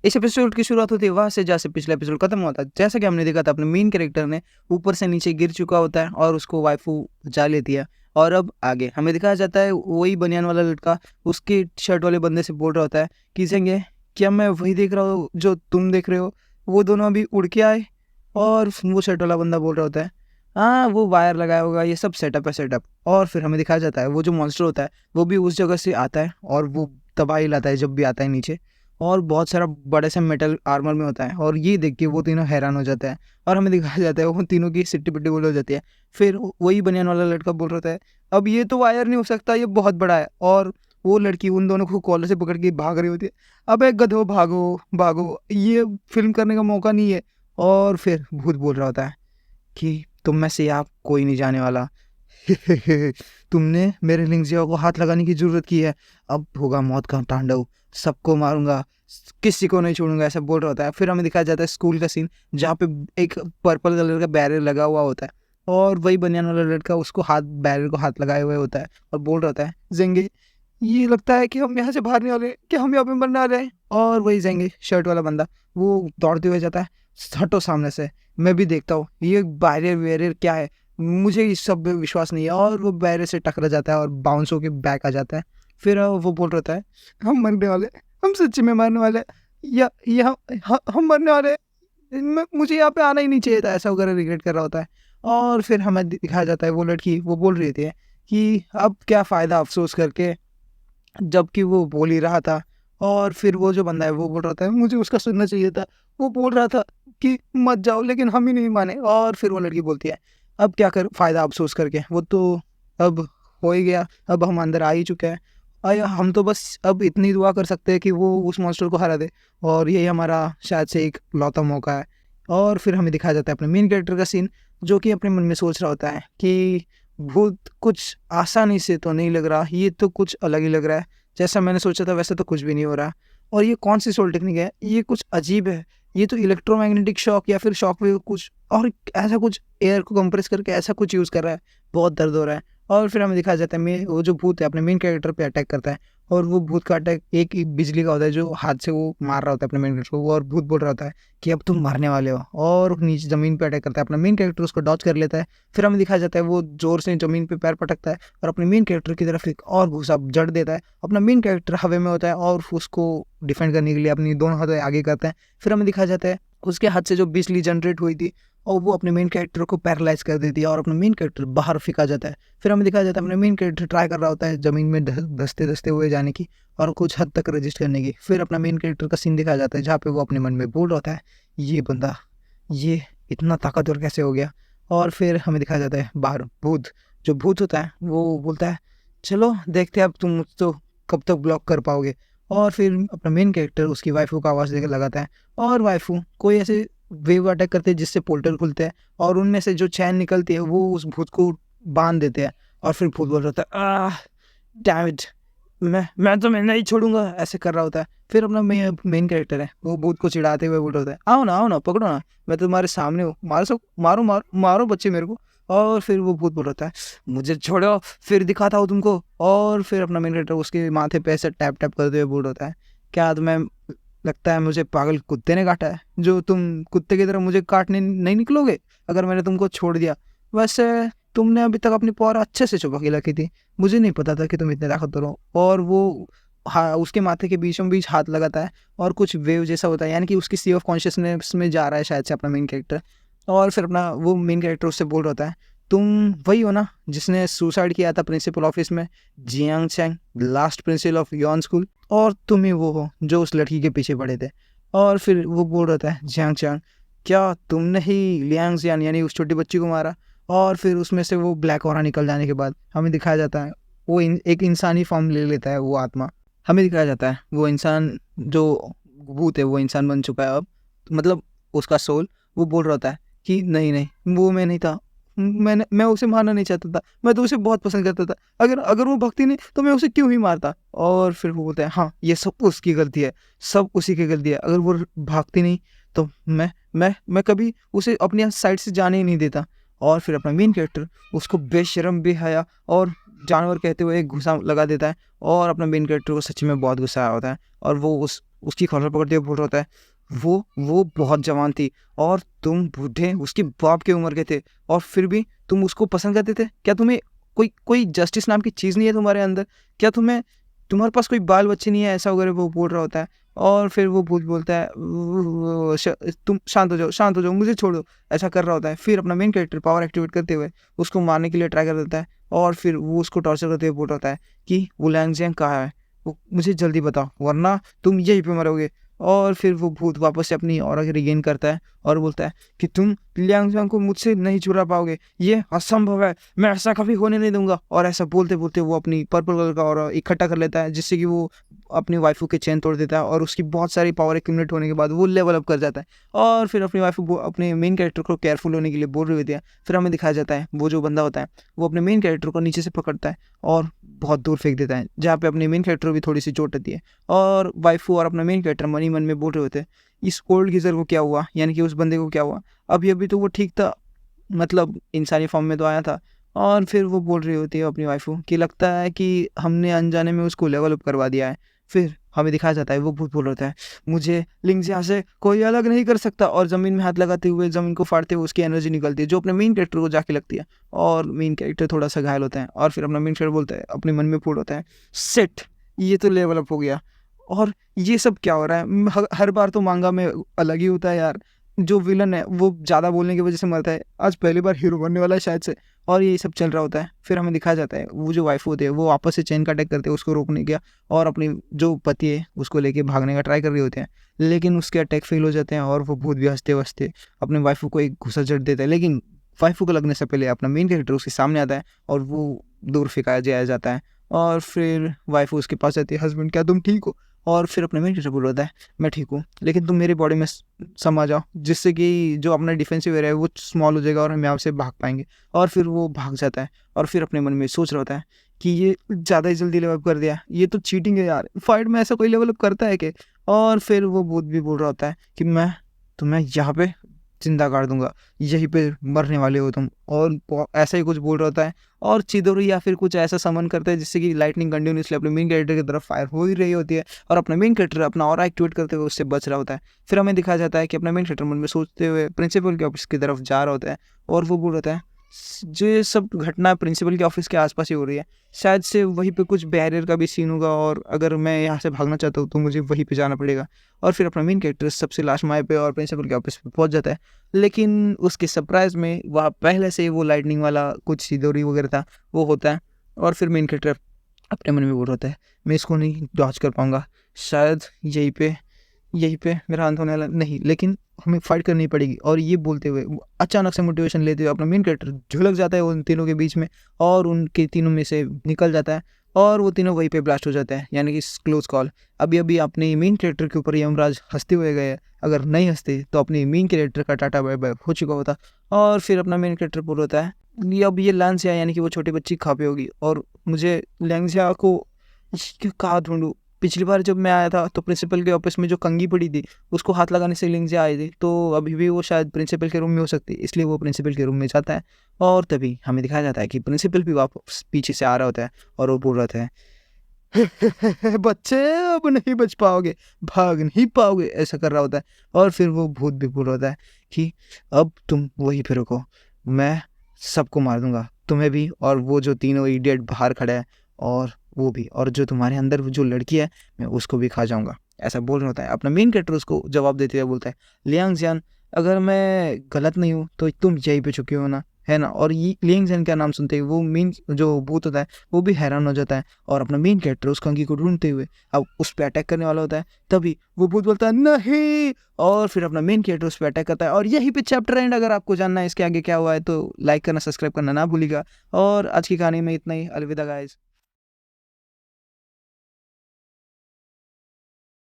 इस एपिसोड की शुरुआत होती है वहाँ से जहाँ से पिछला एपिसोड खत्म होता है। जैसा कि हमने देखा था, अपने मेन कैरेक्टर ने ऊपर से नीचे गिर चुका होता है और उसको वाइफू बचा लेती है। और अब आगे हमें दिखाया जाता है वही बनियान वाला लड़का उसके शर्ट वाले बंदे से बोल रहा होता है कि जेंगे, क्या मैं वही देख रहा हूँ जो तुम देख रहे हो? वो दोनों अभी उड़ के आए। और वो शर्ट वाला बंदा बोल रहा होता है, हाँ वो वायर लगाया होगा, ये सब सेटअप है सेटअप। और फिर हमें दिखाया जाता है वो जो मॉन्स्टर होता है वो भी उस जगह से आता है और वो तबाही लाता है जब भी आता है नीचे। और बहुत सारा बड़े से मेटल आर्मर में होता है और ये देख के वो तीनों हैरान हो जाते हैं। और हमें दिखाया जाता है वो तीनों की सिट्टी पिट्टी बोल हो जाती है। फिर वही बनियान वाला लड़का बोल रहा होता है, अब ये तो वायर नहीं हो सकता, ये बहुत बड़ा है। और वो लड़की उन दोनों को कॉलर से पकड़ के भाग रही होती है। अबे गधो भागो भागो, ये फिल्म करने का मौका नहीं है। और फिर भूत बोल रहा होता है कि तुम में से आप कोई नहीं जाने वाला। तुमने मेरे लिंगजिया को हाथ लगाने की जरूरत की है, अब होगा मौत का तांडव, सबको मारूंगा, किसी को नहीं छोड़ूंगा, ऐसा बोल रहा होता है। फिर हमें दिखाया जाता है स्कूल का सीन जहाँ पे एक पर्पल कलर का बैरियर लगा हुआ होता है और वही बनियान वाला लड़का उसको बैरियर को हाथ लगाए हुए होता है और बोल रहा होता है, जेंगे ये लगता है कि हम यहाँ से बाहर नहीं वाले, कि हम यहाँ पे मरने वाले हैं। और वही जेंगे शर्ट वाला बंदा वो दौड़ते हुए जाता है, हटो सामने से, मैं भी देखता हूँ ये बैरियर वैरियर क्या है, मुझे इस सब में विश्वास नहीं है। और वो बैरियर से टकरा जाता है और बाउंस होके बैक आ जाता है। फिर वो बोल रहा है, हम मरने वाले, हम सच्ची में मरने वाले, या हम मरने वाले, मुझे यहाँ पे आना ही नहीं चाहिए था, ऐसा वगैरह रिग्रेट कर रहा होता है। और फिर हमें दिखाया जाता है वो लड़की वो बोल रही थी कि अब क्या फ़ायदा अफसोस करके, जबकि वो बोल ही रहा था। और फिर वो जो बंदा है वो बोल रहा था मुझे उसका सुनना चाहिए था, वो बोल रहा था कि मत जाओ, लेकिन हम ही नहीं माने। और फिर वो लड़की बोलती है, अब क्या कर फ़ायदा अफसोस करके, वो तो अब हो ही गया, अब हम अंदर आ ही चुके हैं। हम तो बस अब इतनी दुआ कर सकते हैं कि वो उस मॉन्स्टर को हरा दे और यही हमारा शायद से एक लौता मौका है। और फिर हमें दिखाया जाता है अपने मेन कैरेक्टर का सीन, जो कि अपने मन में सोच रहा होता है कि भूत कुछ आसानी से तो नहीं लग रहा, ये तो कुछ अलग ही लग रहा है, जैसा मैंने सोचा था वैसा तो कुछ भी नहीं हो रहा। और ये कौन सी सोल टेक्निक है, ये कुछ अजीब है, ये तो इलेक्ट्रोमैग्नेटिक शॉक या फिर शॉक वेव कुछ, और ऐसा कुछ एयर को कंप्रेस करके ऐसा कुछ यूज़ कर रहा है, बहुत दर्द हो रहा है। और फिर हमें दिखाया जाता है वो जो भूत है अपने मेन कैरेक्टर पे अटैक करता है। और वो भूत का अटैक एक ही बिजली का होता है जो हाथ से वो मार रहा होता है अपने मेन कैरेक्टर को। और भूत बोल रहा होता है कि अब तुम मरने वाले हो, और नीचे ज़मीन पे अटैक करता है। अपना मेन कैरेक्टर उसको डॉज कर लेता है। फिर हमें दिखाया जाता है वो ज़ोर से ज़मीन पे पैर पटकता है और अपने मेन कैरेक्टर की तरफ एक और घूसा जड़ देता है। अपना मेन कैरेक्टर हवा में होता है और उसको डिफेंड करने के लिए अपनी दोनों हाथों आगे करता है। फिर हमें दिखाया जाता है उसके हाथ से जो बिजली जनरेट हुई थी और वो अपने मेन कैरेक्टर को पैरालाइज कर देती है और अपना मेन कैरेक्टर बाहर फेंका जाता है। फिर हमें दिखाया जाता है अपने मेन कैरेक्टर ट्राई कर रहा होता है ज़मीन में धंसते धंसते हुए जाने की और कुछ हद तक रजिस्ट करने की। फिर अपना मेन कैरेक्टर का सीन दिखाया जाता है जहाँ पे वो अपने मन में बोल रहा होता है, ये बंदा ये इतना ताकतवर कैसे हो गया। और फिर हमें दिखाया जाता है बाहर भूत, जो भूत होता है वो बोलता है, चलो देखते हैं अब तुम मुझ तो कब तक ब्लॉक कर पाओगे। और फिर अपना मेन कैरेक्टर उसकी वाइफू का आवाज़ देकर लगाता है और वाइफू कोई ऐसे वेव अटैक करते हैं जिससे पोर्टल खुलते हैं और उनमें से जो चैन निकलती है वो उस भूत को बांध देते हैं। और फिर भूत बोल रहा होता है, डैम इट, मैं नहीं छोड़ूंगा, ऐसे कर रहा होता है। फिर अपना मेन कैरेक्टर है वो भूत को चिढ़ाते हुए बोल रहा होता है, आओ ना पकड़ो ना, मैं तुम्हारे सामने हूँ, मारो मारो मारो बच्चे मेरे को। और फिर वो भूत बोल रहा है, मुझे छोड़ो फिर दिखाता हूँ तुमको। और फिर अपना मेन कैरेक्टर उसके माथे पे ऐसे टैप टैप करते हुए बोल रहा है, क्या तुम्हें लगता है मुझे पागल कुत्ते ने काटा है, जो तुम कुत्ते की तरह मुझे काटने नहीं निकलोगे अगर मैंने तुमको छोड़ दिया? वैसे तुमने अभी तक अपनी पावर अच्छे से छुपा के रखी थी, मुझे नहीं पता था कि तुम इतने ताकतवर हो। और वो हाँ उसके माथे के बीचों बीच हाथ लगाता है और कुछ वेव जैसा होता है, यानी कि उसकी सी ऑफ कॉन्शियसनेस में जा रहा है शायद से अपना मेन कैरेक्टर। और फिर अपना वो मेन कैरेक्टर उससे बोल रहा होता है, तुम वही हो ना जिसने सुसाइड किया था प्रिंसिपल ऑफिस में, Jiang Chang, last principal of Yon school, और तुम ही वो हो जो उस लड़की के पीछे पड़े थे। और फिर वो बोल रहा था, जियांग चैंग, क्या तुमने ही लियांग जियान यानी उस छोटी बच्ची को मारा? और फिर उसमें से वो ब्लैक ऑरा निकल जाने के बाद हमें दिखाया जाता है वो एक इंसानी फॉर्म ले लेता है, वो आत्मा। हमें दिखाया जाता है वो इंसान जो भूत है वो इंसान बन चुका है अब, मतलब उसका सोल। वो बोल रहा होता है कि नहीं नहीं वो मैं नहीं था, मैं उसे मारना नहीं चाहता था, मैं तो उसे बहुत पसंद करता था, अगर अगर वो भक्ति नहीं तो मैं उसे क्यों ही मारता। और फिर वो बोलता है, हाँ ये सब उसकी गलती है, सब उसी की गलती है, अगर वो भागती नहीं तो मैं कभी उसे अपनी साइड से जाने ही नहीं देता। और फिर अपना मेन कैरेक्टर उसको बेशर्म बेहया और जानवर कहते हुए एक घुसा लगा देता है और अपना मेन कैरेक्टर को सच्ची में बहुत गुस्सा आया होता है और वो उस उसकी कॉलर पकड़ते हुए बोल रहा होता है, वो बहुत जवान थी और तुम बूढ़े उसके बाप की उम्र के थे और फिर भी तुम उसको पसंद करते थे। क्या तुम्हें कोई जस्टिस नाम की चीज़ नहीं है तुम्हारे अंदर? क्या तुम्हारे पास कोई बाल बच्चे नहीं है?" ऐसा वगैरह वो बोल रहा होता है। और फिर वो भूत बोलता है, "तुम शांत हो जाओ, मुझे छोड़ दो।" ऐसा कर रहा होता है। फिर अपना मेन कैरेक्टर पावर एक्टिवेट करते हुए उसको मारने के लिए ट्राई कर देता है और फिर वो उसको टॉर्चर करते हुए बोल रहा होता है कि वो लैंगजियांग कहाँ है? वो मुझे जल्दी बताओ वरना तुम यहीं पे मरोगे। और फिर वो भूत वापस से अपनी ऑरा रिगेन करता है और बोलता है कि तुम लियांग को मुझसे नहीं चुरा पाओगे, ये असंभव है, मैं ऐसा कभी होने नहीं दूंगा। और ऐसा बोलते बोलते वो अपनी पर्पल कलर का ऑरा इकट्ठा कर लेता है जिससे कि वो अपनी वाइफू के चेन तोड़ देता है और उसकी बहुत सारी पावर एक्यूमुलेट होने के बाद वो लेवल अप कर जाता है और फिर अपनी वाइफू अपने मेन कैरेक्टर को केयरफुल होने के लिए बोल रही होती है। फिर हमें दिखाया जाता है वो जो बंदा होता है वो अपने मेन कैरेक्टर को नीचे से पकड़ता है और बहुत दूर फेंक देता है, जहाँ पे अपने मेन कैरेक्टर को भी थोड़ी सी चोट आती है। और वाइफू और अपना मेन कैरेक्टर मन ही मन में बोल रहे होते हैं, इस ओल्ड गीजर को क्या हुआ, यानी कि उस बंदे को क्या हुआ, अभी अभी तो वो ठीक था, मतलब इंसानी फॉर्म में तो आया था। और फिर वो बोल रही होती है अपनी वाइफू कि लगता है कि हमने अनजाने में उसको लेवल अप करवा दिया है। फिर हमें दिखाया जाता है वो भूत बोल रहा है, मुझे लिंगजिया से कोई अलग नहीं कर सकता। और ज़मीन में हाथ लगाते हुए ज़मीन को फाड़ते हुए उसकी एनर्जी निकलती है जो अपने मेन कैरेक्टर को जाके लगती है और मेन कैरेक्टर थोड़ा सा घायल होता है। और फिर अपना मेन कैरेक्टर बोलता है, अपने मन में फूट होता है, सेट, ये तो लेवल अप हो गया। और ये सब क्या हो रहा है? हर बार तो मांगा में अलग ही होता है यार, जो विलन है वो ज़्यादा बोलने की वजह से मरता है, आज पहली बार हीरो बनने वाला है शायद से। और ये सब चल रहा होता है। फिर हमें दिखाया जाता है वो जो वाइफ होती है वो वापस से चेन का अटैक करते हैं उसको रोकने का और अपनी जो पति है उसको लेके भागने का ट्राई कर रहे होते हैं, लेकिन उसके अटैक फेल हो जाते हैं और वो भूत भी हंसते हंसते अपने वाइफू को एक घुसा जड़ देता है। लेकिन वाइफू को लगने से पहले अपना मेन कैरेक्टर उसके सामने आता है और वो दूर फेंकाया जाया जाता है। और फिर वाइफू उसके पास जाती है, हस्बैंड क्या तुम ठीक हो? और फिर अपने मेन कैरेक्टर बोल रहा है, मैं ठीक हूँ लेकिन तुम मेरी बॉडी में समा जाओ जिससे कि जो अपना डिफेंसिव एरिया है वो स्मॉल हो जाएगा और हम यहाँ से भाग पाएंगे। और फिर वो भाग जाता है और फिर अपने मन में सोच रहा होता है कि ये ज़्यादा ही जल्दी लेवल अप कर दिया, ये तो चीटिंग है यार, फाइट में ऐसा कोई लेवल अप करता है कि। और फिर वो भूत भी बोल रहा होता है कि मैं तुम्हें यहाँ पे जिंदा कर दूंगा, यहीं पे मरने वाले हो तुम। और ऐसा ही कुछ बोल रहा होता है और चिदोरी या फिर कुछ ऐसा समन करता है जिससे कि लाइटनिंग कंटिन्यूसली अपने मेन कैरेक्टर की तरफ फायर हो ही रही होती है और अपना मेन कैरेक्टर अपना ऑरा एक्टिवेट करते हुए उससे बच रहा होता है। फिर हमें दिखाया जाता है कि अपना मेन कैरेक्टर मन में सोचते हुए प्रिंसिपल के ऑफिस की तरफ जा रहा होता है और वो बोल रहा है, जो ये सब घटना प्रिंसिपल के ऑफिस के आसपास ही हो रही है, शायद से वहीं पे कुछ बैरियर का भी सीन होगा और अगर मैं यहाँ से भागना चाहता हूँ तो मुझे वहीं पे जाना पड़ेगा। और फिर अपना मेन कैरेक्टर सबसे लास्ट माए पे और प्रिंसिपल के ऑफिस पे पहुँच जाता है, लेकिन उसके सरप्राइज में वहाँ पहले से वो लाइटनिंग वाला कुछ सिदोरी वगैरह था वो होता है। और फिर मेन कैरेक्टर अपने मन में बोल रहा है, मैं इसको नहीं डॉच कर पाऊँगा, शायद यहीं पे मेरा अंत होने वाला नहीं, लेकिन हमें फाइट करनी पड़ेगी। और ये बोलते हुए अचानक से मोटिवेशन लेते हुए अपना मेन कैरेक्टर झुलक जाता है उन तीनों के बीच में और उनके तीनों में से निकल जाता है और वो तीनों वहीं पे ब्लास्ट हो जाते हैं, यानी कि क्लोज कॉल। अभी अभी अपने मेन कैरेक्टर के ऊपर यमराज हंसते हुए गए, अगर नहीं हंसते तो अपने मेन कैरेक्टर का टाटा बाय बाय हो चुका होता। और फिर अपना मेन कैरेक्टर बोल होता है, ये अब ये लैंसिया यानी कि वो छोटी बच्ची खा पे होगी और मुझे लैंसिया को कहाँ ढूंढूं। पिछली बार जब मैं आया था तो प्रिंसिपल के ऑफिस में जो कंघी पड़ी थी उसको हाथ लगाने से लिंगजिया आई थी, तो अभी भी वो शायद प्रिंसिपल के रूम में हो सकती है, इसलिए वो प्रिंसिपल के रूम में जाता है। और तभी हमें दिखाया जाता है कि प्रिंसिपल भी वापस पीछे से आ रहा होता है और वो बोल रहा है, बच्चे अब नहीं बच पाओगे, भाग नहीं पाओगे, ऐसा कर रहा होता है। और फिर वो भूत भी बोल रहा होता है कि अब तुम वहीं पे रुको, मैं सबको मार दूंगा, तुम्हें भी और वो जो तीनों इडियट बाहर खड़ा है और वो भी, और जो तुम्हारे अंदर जो लड़की है मैं उसको भी खा जाऊंगा, ऐसा बोल रहा होता है। अपना मेन कैरेक्टर उसको जवाब देते हुए बोलता है, लियांग जियान अगर मैं गलत नहीं हूँ तो तुम यहीं पे चुके हो ना, है ना। और ये लियांग जियान का नाम सुनते ही वो मेन जो भूत होता है वो भी हैरान हो जाता है और अपना मेन कैरेक्टर उस कंघी को ढूंढते हुए अब उस पर अटैक करने वाला होता है। तभी वो भूत बोलता है नहीं, और फिर अपना मेन कैरेक्टर उस पर अटैक करता है। और यहीं पे चैप्टर एंड। अगर आपको जानना है इसके आगे क्या हुआ है तो लाइक करना, सब्सक्राइब करना ना भूलिएगा। और आज की कहानी में इतना ही, अलविदा गाइस।